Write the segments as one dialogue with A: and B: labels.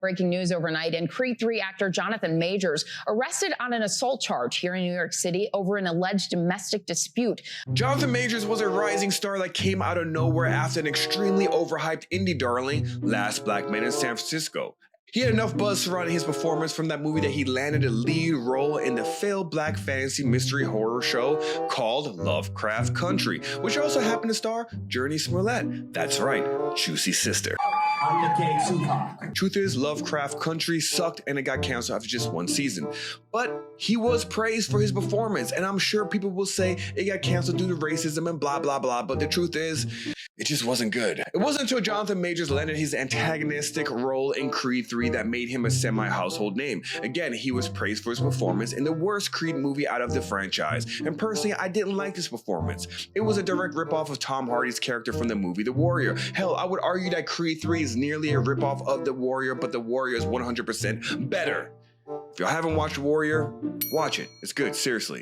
A: Breaking news overnight, and Creed 3 actor Johnathan Majors arrested on an assault charge here in New York City over an alleged domestic dispute.
B: Johnathan Majors was a rising star that came out of nowhere after an extremely overhyped indie darling, Last Black Man in San Francisco. He had enough buzz surrounding his performance from that movie that he landed a lead role in the failed black fantasy mystery horror show called Lovecraft Country, which also happened to star Journey Smollett. That's right, Juicy Sister. Truth is, Lovecraft Country sucked and it got canceled after just one season. But he was praised for his performance, and I'm sure people will say it got canceled due to racism and blah, blah, blah, but the truth is, it just wasn't good. It wasn't until Johnathan Majors landed his antagonistic role in Creed 3 that made him a semi-household name. Again, he was praised for his performance in the worst Creed movie out of the franchise, and personally, I didn't like this performance. It was a direct ripoff of Tom Hardy's character from the movie The Warrior. Hell, I would argue that Creed 3 is nearly a ripoff of The Warrior, but The Warrior is 100% better. If y'all haven't watched Warrior, watch it. It's good, seriously.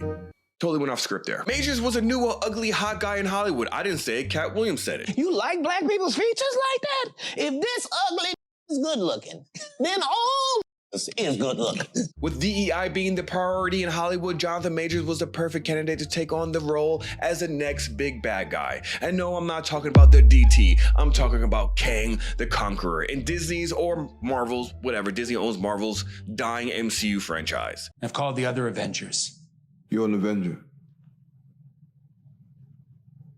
B: Totally went off script there. Majors was a new ugly hot guy in Hollywood. I didn't say it, Cat Williams said it.
C: You like black people's features like that? If this ugly is good looking, then all is good looking.
B: With DEI being the priority in Hollywood, Johnathan Majors was the perfect candidate to take on the role as the next big bad guy. And no, I'm not talking about the DT. I'm talking about Kang the Conqueror in Disney's or Marvel's, whatever, Disney owns Marvel's dying MCU franchise.
D: I've called the other Avengers.
E: You're an Avenger.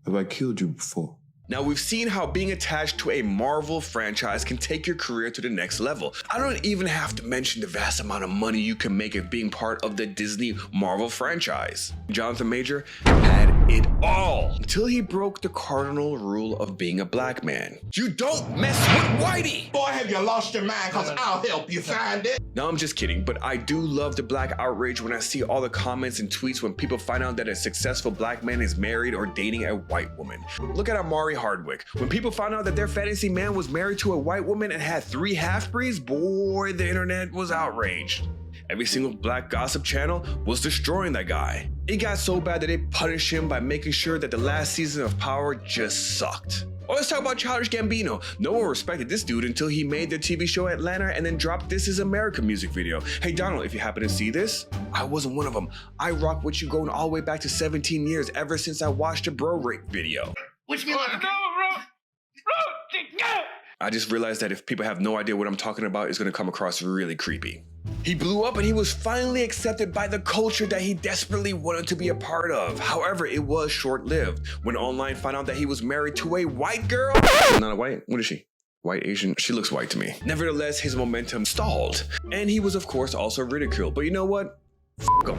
E: Have I killed you before?
B: Now, we've seen how being attached to a Marvel franchise can take your career to the next level. I don't even have to mention the vast amount of money you can make of being part of the Disney Marvel franchise. Johnathan Majors had it all until he broke the cardinal rule of being a black man. You don't mess with Whitey!
C: Boy, have you lost your mind, because I'll help you find it.
B: No, I'm just kidding, but I do love the black outrage when I see all the comments and tweets when people find out that a successful black man is married or dating a white woman. Look at Amari Hardwick. When people found out that their fantasy man was married to a white woman and had 3 half-breeds, boy, the internet was outraged. Every single black gossip channel was destroying that guy. It got so bad that they punished him by making sure that the last season of Power just sucked. Or let's talk about Childish Gambino. No one respected this dude until he made the TV show Atlanta and then dropped This Is America music video. Hey Donald, if you happen to see this, I wasn't one of them. I rock with you going all the way back to 17 years ever since I watched the bro rape video.
C: Which me like,
B: I just realized that if people have no idea what I'm talking about, it's gonna come across really creepy. He blew up and he was finally accepted by the culture that he desperately wanted to be a part of. However, it was short-lived. When online found out that he was married to a white girl, not a white, what is she? White Asian, she looks white to me. Nevertheless, his momentum stalled. And he was of course also ridiculed, but you know what? F him.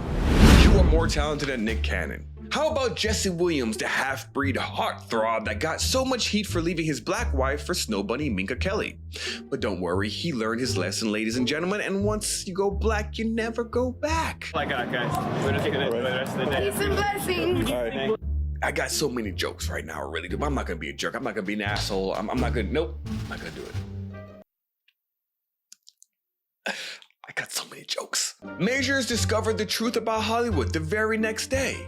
B: You are more talented than Nick Cannon. How about Jesse Williams, the half-breed heartthrob that got so much heat for leaving his black wife for Snow Bunny Minka Kelly? But don't worry, he learned his lesson, ladies and gentlemen, and once you go black, you never go back.
F: Like that, guys. We're just gonna enjoy the rest of the day.
G: Peace and blessings.
F: All right.
B: I got so many jokes right now, I really do. I'm not gonna be a jerk. I'm not gonna be an asshole. I'm not gonna, nope, I'm not gonna do it. I got so many jokes. Majors discovered the truth about Hollywood the very next day.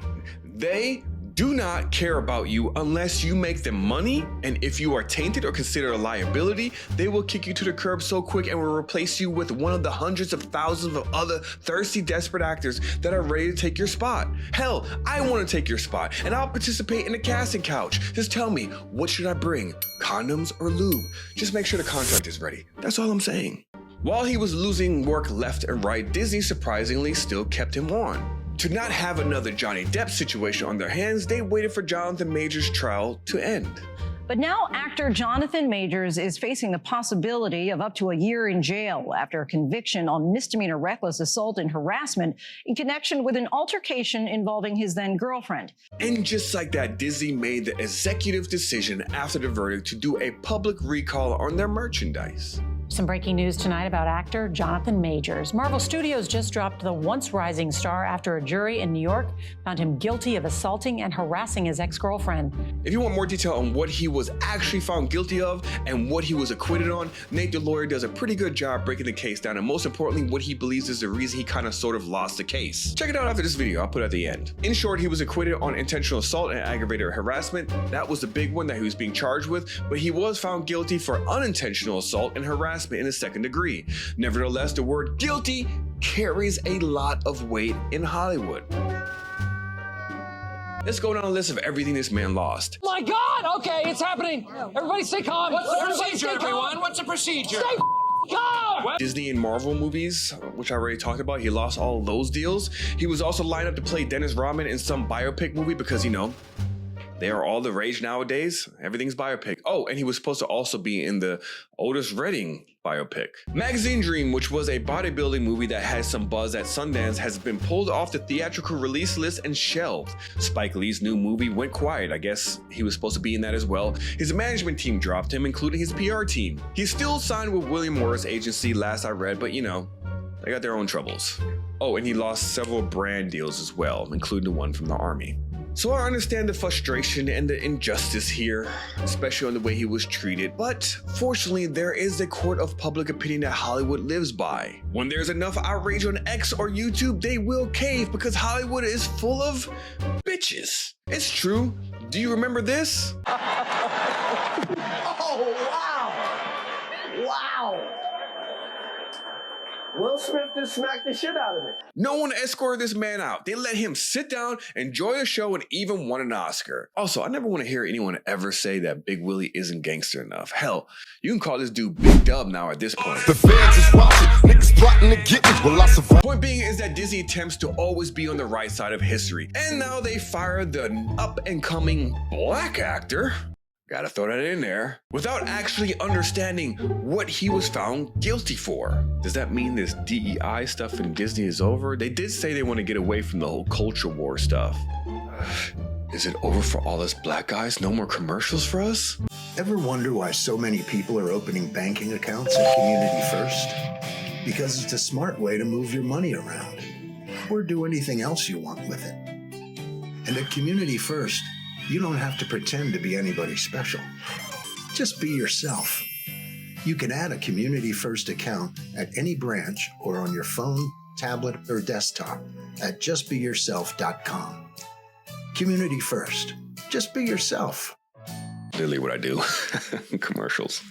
B: They do not care about you unless you make them money, and if you are tainted or considered a liability, they will kick you to the curb so quick and will replace you with one of the hundreds of thousands of other thirsty, desperate actors that are ready to take your spot. Hell, I want to take your spot, and I'll participate in the casting couch. Just tell me, what should I bring? Condoms or lube? Just make sure the contract is ready. That's all I'm saying. While he was losing work left and right, Disney surprisingly still kept him on. To not have another Johnny Depp situation on their hands, they waited for Johnathan Majors' trial to end.
H: But now actor Johnathan Majors is facing the possibility of up to a year in jail after a conviction on misdemeanor reckless assault and harassment in connection with an altercation involving his then girlfriend.
B: And just like that, Disney made the executive decision after the verdict to do a public recall on their merchandise.
I: Some breaking news tonight about actor Johnathan Majors. Marvel Studios just dropped the once rising star after a jury in New York found him guilty of assaulting and harassing his ex-girlfriend.
B: If you want more detail on what he was actually found guilty of and what he was acquitted on, Nate the lawyer does a pretty good job breaking the case down, and most importantly, what he believes is the reason he kind of sort of lost the case. Check it out after this video, I'll put it at the end. In short, he was acquitted on intentional assault and aggravated harassment. That was the big one that he was being charged with, but he was found guilty for unintentional assault and harassment harassment in the second degree. Nevertheless, the word guilty carries a lot of weight in Hollywood. Let's go down a list of everything this man lost.
D: My God! Okay, it's happening. Everybody stay calm.
G: What's the procedure, everyone? What's the procedure?
D: Stay calm!
B: Disney and Marvel movies, which I already talked about, he lost all of those deals. He was also lined up to play Dennis Rodman in some biopic movie because, you know, they are all the rage nowadays. Everything's biopic. Oh, and he was supposed to also be in the Otis Redding biopic. Magazine Dream, which was a bodybuilding movie that had some buzz at Sundance, has been pulled off the theatrical release list and shelved. Spike Lee's new movie went quiet. I guess he was supposed to be in that as well. His management team dropped him, including his PR team. He's still signed with William Morris Agency, last I read, but you know, they got their own troubles. Oh, and he lost several brand deals as well, including the one from the Army. So I understand the frustration and the injustice here, especially on the way he was treated, but fortunately there is a court of public opinion that Hollywood lives by. When there's enough outrage on X or YouTube, they will cave because Hollywood is full of bitches. It's true. Do you remember this?
C: Oh, wow. Wow. Will Smith just smacked the shit out of it.
B: No one escorted this man out. They let him sit down, enjoy the show, and even won an Oscar. Also, I never want to hear anyone ever say that Big Willie isn't gangster enough. Hell, you can call this dude Big Dub now at this point.
J: The feds is watching, niggas plotting to get me. Well, I survive.
B: Point being is that Disney attempts to always be on the right side of history. And now they fired the up-and-coming black actor. Gotta throw that in there. Without actually understanding what he was found guilty for. Does that mean this DEI stuff in Disney is over? They did say they want to get away from the whole culture war stuff. Is it over for all us black guys? No more commercials for us?
K: Ever wonder why so many people are opening banking accounts at Community First? Because it's a smart way to move your money around or do anything else you want with it. And at Community First, you don't have to pretend to be anybody special. Just be yourself. You can add a Community First account at any branch or on your phone, tablet, or desktop at justbeyourself.com. Community First. Just be yourself.
B: Literally what I do. Commercials.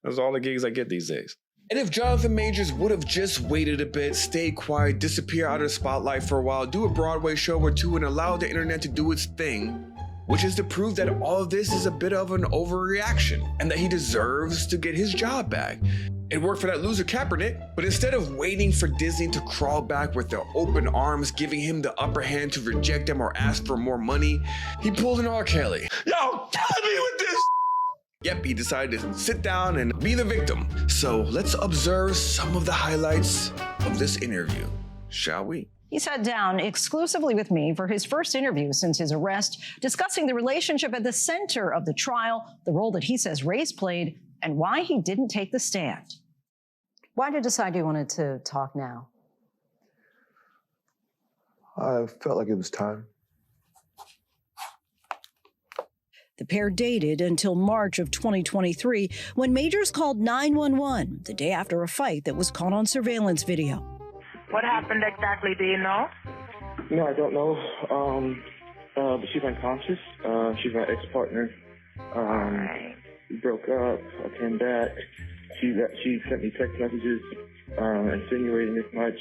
B: That's all the gigs I get these days. And if Johnathan Majors would have just waited a bit, stayed quiet, disappear out of the spotlight for a while, do a Broadway show or two, and allow the internet to do its thing, which is to prove that all of this is a bit of an overreaction and that he deserves to get his job back. It worked for that loser Kaepernick, but instead of waiting for Disney to crawl back with their open arms, giving him the upper hand to reject them or ask for more money, he pulled an R. Kelly. Yo, kill me with this! Yep, he decided to sit down and be the victim. So let's observe some of the highlights of this interview, shall we?
H: He sat down exclusively with me for his first interview since his arrest, discussing the relationship at the center of the trial, the role that he says race played, and why he didn't take the stand. Why did you decide you wanted to talk now?
E: I felt like it was time.
H: The pair dated until March of 2023, when Majors called 911 the day after a fight that was caught on surveillance video.
L: What happened exactly? Do you know?
F: No, I don't know. But she's unconscious. She's my ex-partner. We broke up. I came back. She sent me text messages insinuating this much.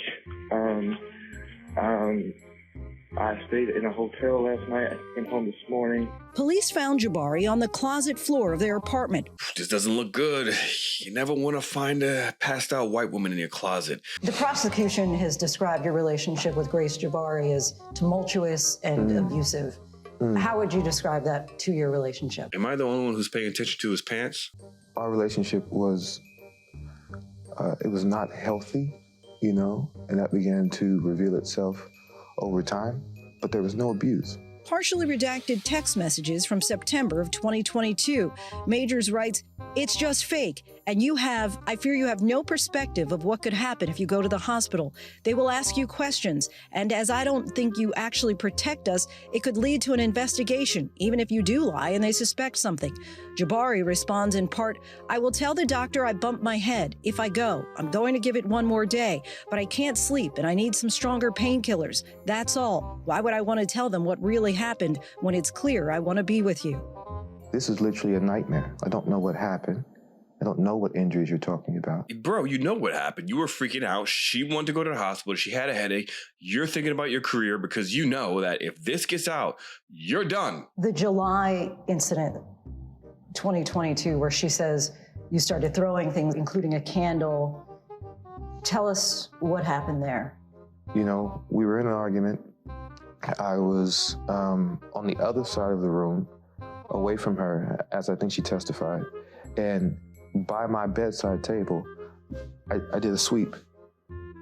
F: I stayed in a hotel last night. I came home this morning.
H: Police found Jabari on the closet floor of their apartment.
B: This doesn't look good. You never want to find a passed out white woman in your closet.
H: The prosecution has described your relationship with Grace Jabari as tumultuous and abusive. How would you describe that to your relationship?
B: Am I the only one who's paying attention to his pants?
E: Our relationship was, it was not healthy, you know, and that began to reveal itself over time, but there was no abuse.
H: Partially redacted text messages from September of 2022. Majors writes, "It's just fake, and I fear you have no perspective of what could happen if you go to the hospital. They will ask you questions, and as I don't think you actually protect us, it could lead to an investigation, even if you do lie and they suspect something." Jabari responds in part, "I will tell the doctor I bumped my head. If I go, I'm going to give it one more day, but I can't sleep and I need some stronger painkillers. That's all. Why would I want to tell them what really happened when it's clear I want to be with you?"
E: This is literally a nightmare. I don't know what happened. I don't know what injuries you're talking about.
B: Bro, you know what happened. You were freaking out. She wanted to go to the hospital. She had a headache. You're thinking about your career because you know that if this gets out, you're done.
H: The July incident, 2022, where she says you started throwing things, including a candle. Tell us what happened there.
E: You know, we were in an argument. I was on the other side of the room, away from her, as I think she testified. And by my bedside table, I did a sweep,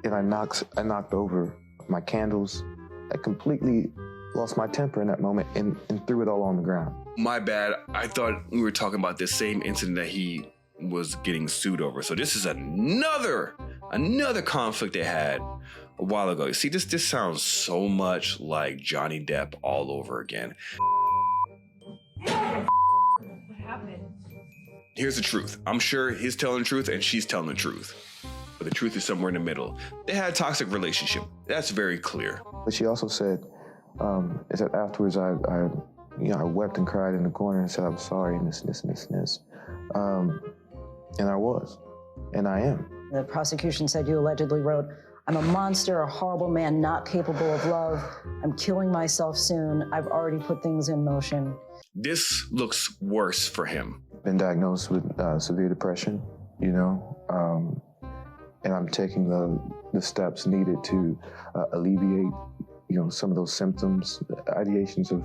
E: and I knocked over my candles. I completely lost my temper in that moment and threw it all on the ground.
B: My bad. I thought we were talking about this same incident that he was getting sued over. So this is another conflict they had a while ago. You see, this sounds so much like Johnny Depp all over again.
I: What happened?
B: Here's the truth. I'm sure he's telling the truth and she's telling the truth. But the truth is somewhere in the middle. They had a toxic relationship. That's very clear.
E: But she also said, is that afterwards I wept and cried in the corner and said, I'm sorry, and this. And I was, and I am.
H: The prosecution said you allegedly wrote, I'm a monster, a horrible man, not capable of love. I'm killing myself soon. I've already put things in motion.
B: This looks worse for him.
E: Been diagnosed with severe depression, and I'm taking the steps needed to alleviate, some of those symptoms, ideations of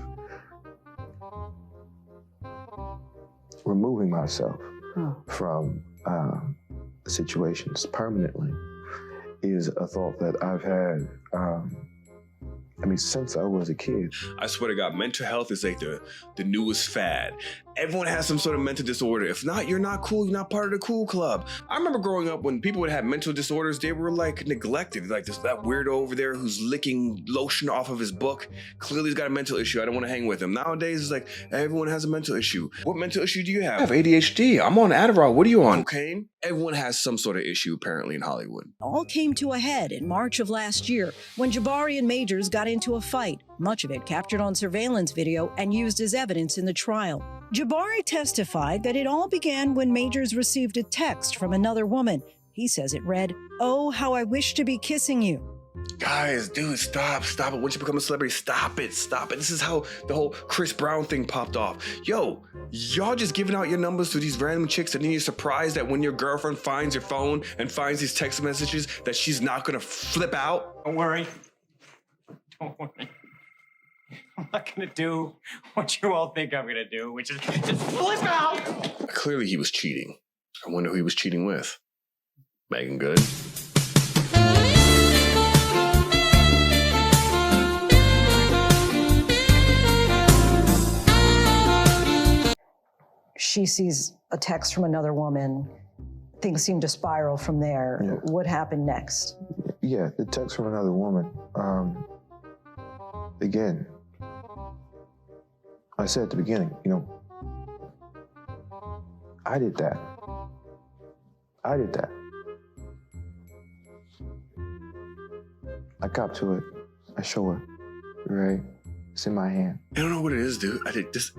E: removing myself from situations permanently is a thought that I've had, since I was a kid.
B: I swear to God, mental health is like the newest fad. Everyone has some sort of mental disorder. If not, you're not cool. You're not part of the cool club. I remember growing up when people would have mental disorders, they were like neglected. Like that weirdo over there who's licking lotion off of his book. Clearly he's got a mental issue. I don't want to hang with him. Nowadays, it's like everyone has a mental issue. What mental issue do you have? I have ADHD. I'm on Adderall. What are you on? Cocaine? Everyone has some sort of issue apparently in Hollywood.
M: All came to a head in March of last year when Jabari and Majors got into a fight, much of it captured on surveillance video and used as evidence in the trial. Jabari testified that it all began when Majors received a text from another woman. He says it read, "Oh, how I wish to be kissing you."
B: Guys, dude, stop it. Once you become a celebrity, stop it. This is how the whole Chris Brown thing popped off. Yo, y'all just giving out your numbers to these random chicks and then you're surprised that when your girlfriend finds your phone and finds these text messages that she's not gonna flip out?
N: Don't worry. I'm not gonna do what you all think I'm gonna do, which is just flip out.
B: Clearly he was cheating. I wonder who he was cheating with. Megan Good?
H: She sees a text from another woman. Things seem to spiral from there.
E: Yeah.
H: What happened next?
E: Yeah, the text from another woman. Again, I said at the beginning, I did that. I cop to it. I show her, right? It's in my hand.
B: I don't know what it is, dude.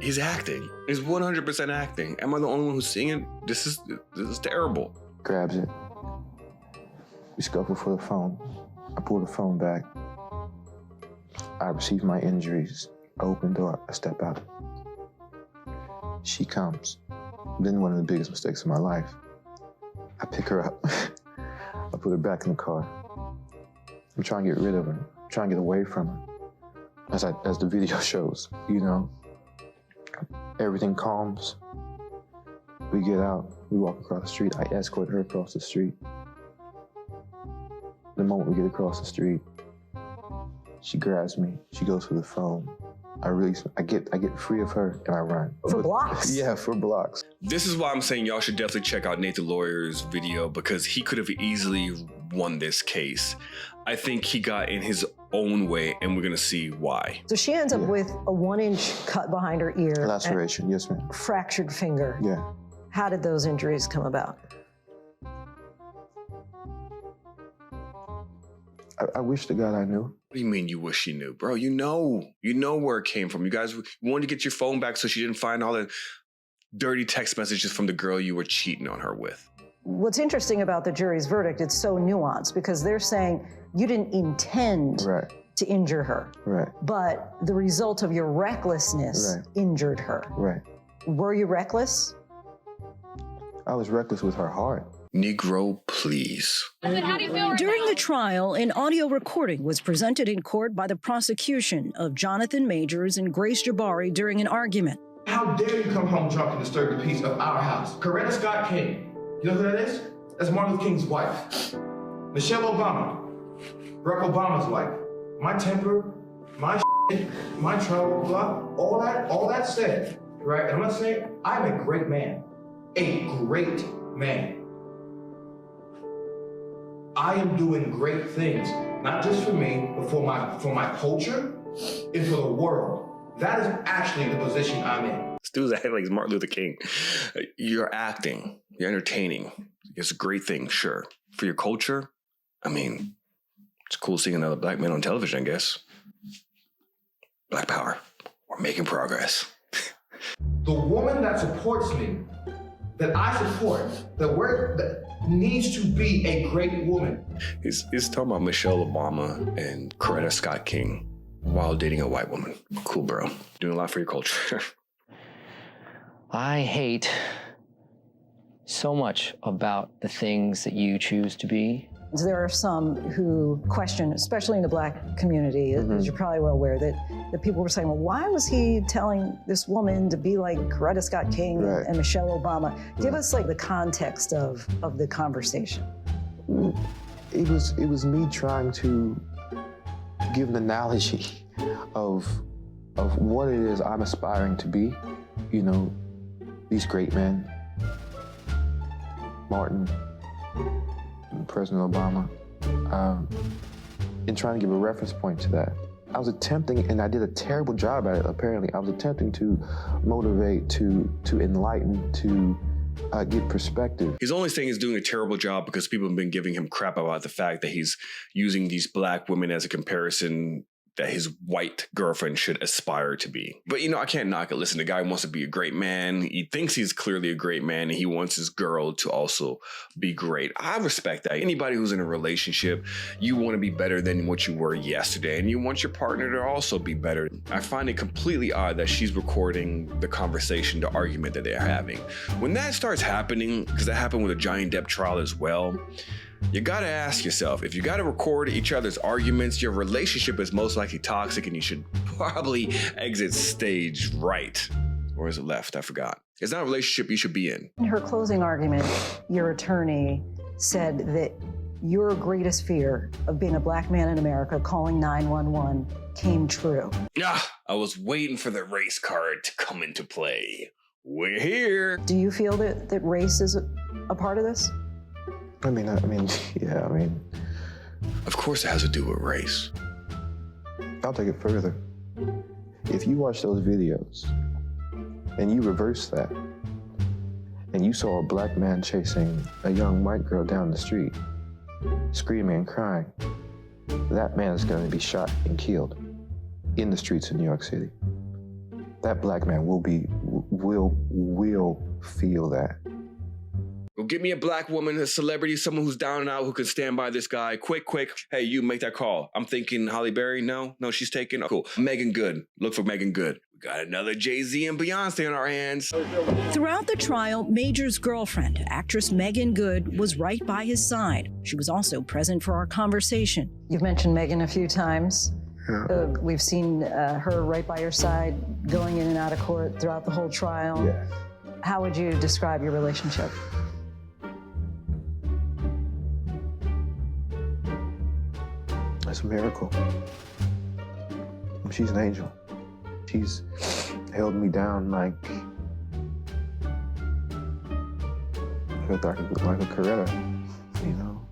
B: He's acting. He's 100% acting. Am I the only one who's seeing it? This is terrible.
E: Grabs it. We scuffle for the phone. I pull the phone back. I receive my injuries. I open the door. I step out. She comes. Then one of the biggest mistakes of my life. I pick her up. I put her back in the car. I'm trying to get rid of her. I'm trying to get away from her. As the video shows, everything calms. We get out, we walk across the street. I escort her across the street. The moment we get across the street, she grabs me. She goes for the phone. I release. I get free of her and I run.
H: For blocks?
E: Yeah, for blocks.
B: This is why I'm saying y'all should definitely check out Nate the Lawyer's video because he could have easily won this case. I think he got in his own way and we're gonna see why.
H: So she ends up with a 1-inch cut behind her ear.
E: Laceration, yes ma'am.
H: Fractured finger.
E: Yeah.
H: How did those injuries come about?
E: I wish to God I knew.
B: What do you mean you wish you knew? Bro, you know where it came from. You guys wanted to get your phone back so she didn't find all the dirty text messages from the girl you were cheating on her with.
M: What's interesting about the jury's verdict, it's so nuanced because they're saying you didn't intend to injure her, but the result of your recklessness injured her. Were you reckless?
E: I was reckless with her heart.
B: Negro, please.
M: During the trial, an audio recording was presented in court by the prosecution of Johnathan Majors and Grace Jabari during an argument.
O: How dare you come home drunk and disturb the peace of our house? Coretta Scott King. You know who that is? That's Martin Luther King's wife. Michelle Obama. Barack Obama's wife. My temper, my shit, my trouble, blah, all that said, right? And I'm not saying I'm a great man. A great man. I am doing great things, not just for me, but for my culture and for the world. That is actually the position I'm in.
B: This dude's acting like he's Martin Luther King. You're acting. You're entertaining. It's a great thing, sure. For your culture, I mean, it's cool seeing another black man on television, I guess. Black power. We're making progress.
O: The woman that supports me, that I support, that needs to be a great woman.
B: He's talking about Michelle Obama and Coretta Scott King while dating a white woman. Cool, bro. Doing a lot for your culture.
P: I hate so much about the things that you choose to be.
M: There are some who question, especially in the black community, as you're probably well aware, that people were saying, well, why was he telling this woman to be like Coretta Scott King and Michelle Obama? Give us like the context of the conversation.
E: It was me trying to give an analogy of what it is I'm aspiring to be. You know, these great men, Martin, President Obama, and trying to give a reference point to that. I was attempting, and I did a terrible job at it, apparently. I was attempting to motivate, to enlighten, to get perspective.
B: He's only saying he's doing a terrible job because people have been giving him crap about the fact that he's using these black women as a comparison that his white girlfriend should aspire to be. But, you know, I can't knock it. Listen, the guy wants to be a great man. He thinks he's clearly a great man, and he wants his girl to also be great. I respect that. Anybody who's in a relationship, you want to be better than what you were yesterday, and you want your partner to also be better. I find it completely odd that she's recording the conversation, the argument that they're having. When that starts happening, because that happened with a Johnny Depp trial as well, you gotta ask yourself, if you gotta record each other's arguments, your relationship is most likely toxic and you should probably exit stage right. Or is it left? I forgot. It's not a relationship you should be in.
M: In her closing argument, your attorney said that your greatest fear of being a black man in America calling 911 came true.
B: I was waiting for the race card to come into play. We're here.
M: Do you feel that race is a part of this?
E: I mean, yeah, I mean.
B: Of course it has to do with race.
E: I'll take it further. If you watch those videos and you reverse that, and you saw a black man chasing a young white girl down the street, screaming and crying, that man is going to be shot and killed in the streets of New York City. That black man will feel that.
B: Well, give me a black woman, a celebrity, someone who's down and out who can stand by this guy. Quick. Hey, you make that call. I'm thinking Halle Berry. No, she's taken. Oh, cool. Megan Good. Look for Megan Good. We got another Jay-Z and Beyonce on our hands.
M: Throughout the trial, Major's girlfriend, actress Megan Good, was right by his side. She was also present for our conversation. You've mentioned Megan a few times. Yeah. We've seen her right by your side, going in and out of court throughout the whole trial.
E: Yeah.
M: How would you describe your relationship?
E: It's a miracle. She's an angel. She's held me down like a Coretta, you know?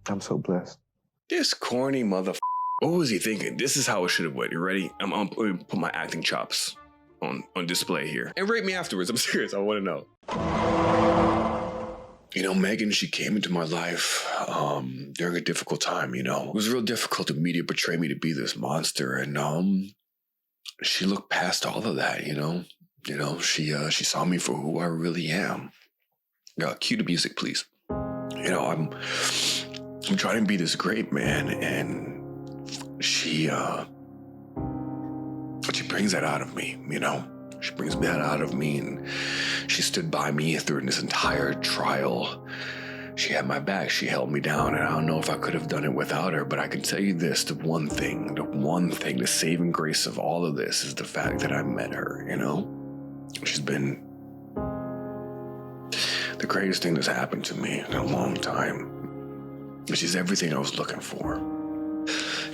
E: I'm so blessed.
B: This corny motherfucker. What was he thinking? This is how it should have went. You ready? I'm gonna put my acting chops on display here. And rate me afterwards. I'm serious. I want to know. You know, Megan, she came into my life during a difficult time, you know. It was real difficult to media portray me to be this monster. And she looked past all of that, you know. You know, she saw me for who I really am. Cue the music, please. You know, I'm trying to be this great man, and she brings that out of me, you know? She brings that out of me, and she stood by me through this entire trial. She had my back, she held me down, and I don't know if I could have done it without her, but I can tell you this, the one thing, the saving grace of all of this is the fact that I met her, you know? She's been the greatest thing that's happened to me in a long time. She's everything I was looking for.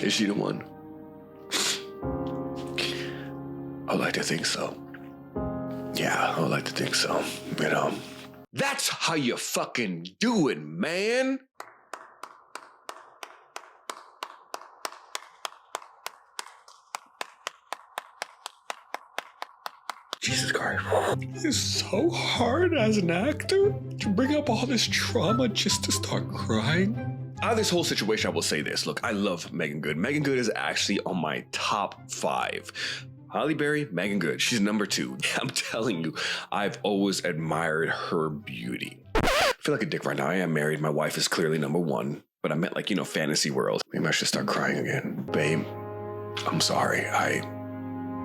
B: Is she the one? I would like to think so. Yeah, I would like to think so. You know, that's how you fucking do it, man. Jesus Christ. It's so hard as an actor to bring up all this trauma just to start crying. Out of this whole situation, I will say this. Look, I love Meagan Good. Meagan Good is actually on my top 5. Halle Berry, Meagan Good. She's number 2. I'm telling you, I've always admired her beauty. I feel like a dick right now. I am married. My wife is clearly number 1. But I meant like, you know, fantasy world. Maybe I should start crying again. Babe, I'm sorry. I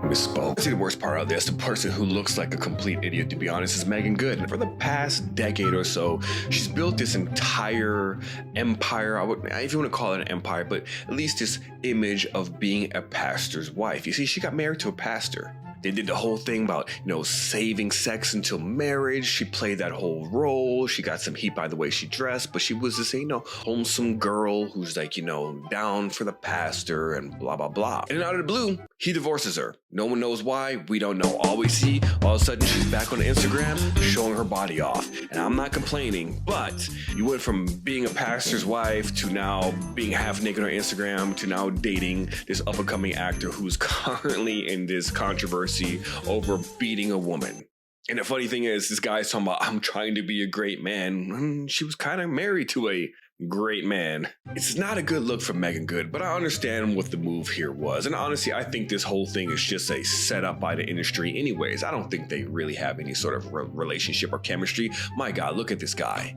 B: misspoke. See, the worst part of this, the person who looks like a complete idiot, to be honest, is Meagan Good. For the past decade or so, she's built this entire empire. If you want to call it an empire, but at least this image of being a pastor's wife. You see, she got married to a pastor. They did the whole thing about, you know, saving sex until marriage. She played that whole role. She got some heat by the way she dressed, but she was this, you know, wholesome girl who's like, you know, down for the pastor and blah, blah, blah. And then out of the blue, he divorces her. No one knows why. We don't know. All we see, all of a sudden, she's back on Instagram showing her body off. And I'm not complaining, but you went from being a pastor's wife to now being half naked on Instagram to now dating this up-and-coming actor who's currently in this controversy over beating a woman. And the funny thing is, this guy's talking about, I'm trying to be a great man. She was kind of married to a great man. It's not a good look for Meagan Good, but I understand what the move here was. And honestly, I think this whole thing is just a setup by the industry anyways. I don't think they really have any sort of relationship or chemistry. My God, look at this guy.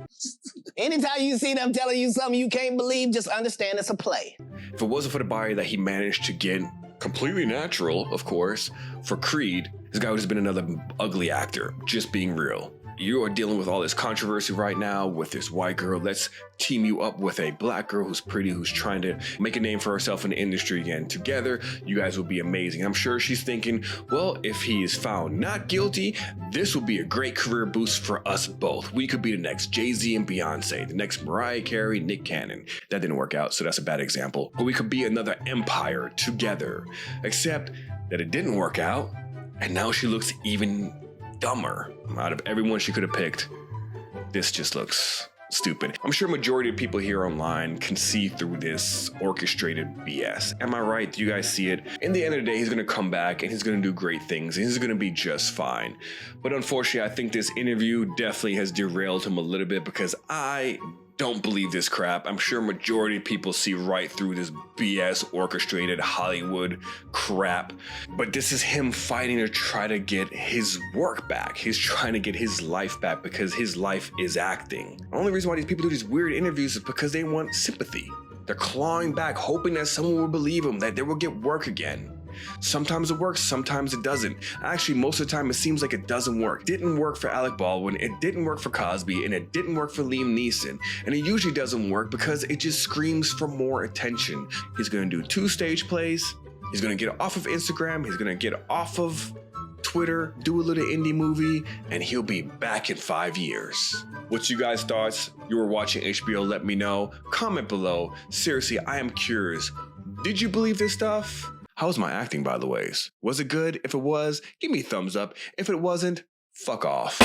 C: Anytime you see them telling you something you can't believe, just understand it's a play.
B: If it wasn't for the body that he managed to get, completely natural, of course, for Creed, this guy would have been another ugly actor, just being real. You are dealing with all this controversy right now with this white girl. Let's team you up with a black girl who's pretty, who's trying to make a name for herself in the industry again. Together, you guys will be amazing. I'm sure she's thinking, well, if he is found not guilty, this will be a great career boost for us both. We could be the next Jay-Z and Beyonce, the next Mariah Carey, Nick Cannon. That didn't work out, so that's a bad example. But we could be another empire together, except that it didn't work out, and now she looks even dumber. Out of everyone she could have picked, this just looks stupid. I'm sure majority of people here online can see through this orchestrated BS. Am I right? Do you guys see it? In the end of the day, he's going to come back and he's going to do great things. And he's going to be just fine. But unfortunately, I think this interview definitely has derailed him a little bit because I don't believe this crap. I'm sure majority of people see right through this BS orchestrated Hollywood crap. But this is him fighting to try to get his work back. He's trying to get his life back because his life is acting. The only reason why these people do these weird interviews is because they want sympathy. They're clawing back, hoping that someone will believe them, that they will get work again. Sometimes it works, sometimes it doesn't. Actually, most of the time, it seems like it doesn't work. It didn't work for Alec Baldwin, it didn't work for Cosby, and it didn't work for Liam Neeson. And it usually doesn't work because it just screams for more attention. He's gonna do 2 stage plays, he's gonna get off of Instagram, he's gonna get off of Twitter, do a little indie movie, and he'll be back in 5 years. What's you guys' thoughts? You were watching HBO, let me know. Comment below. Seriously, I am curious. Did you believe this stuff? How was my acting, by the way? Was it good? If it was, give me a thumbs up. If it wasn't, fuck off.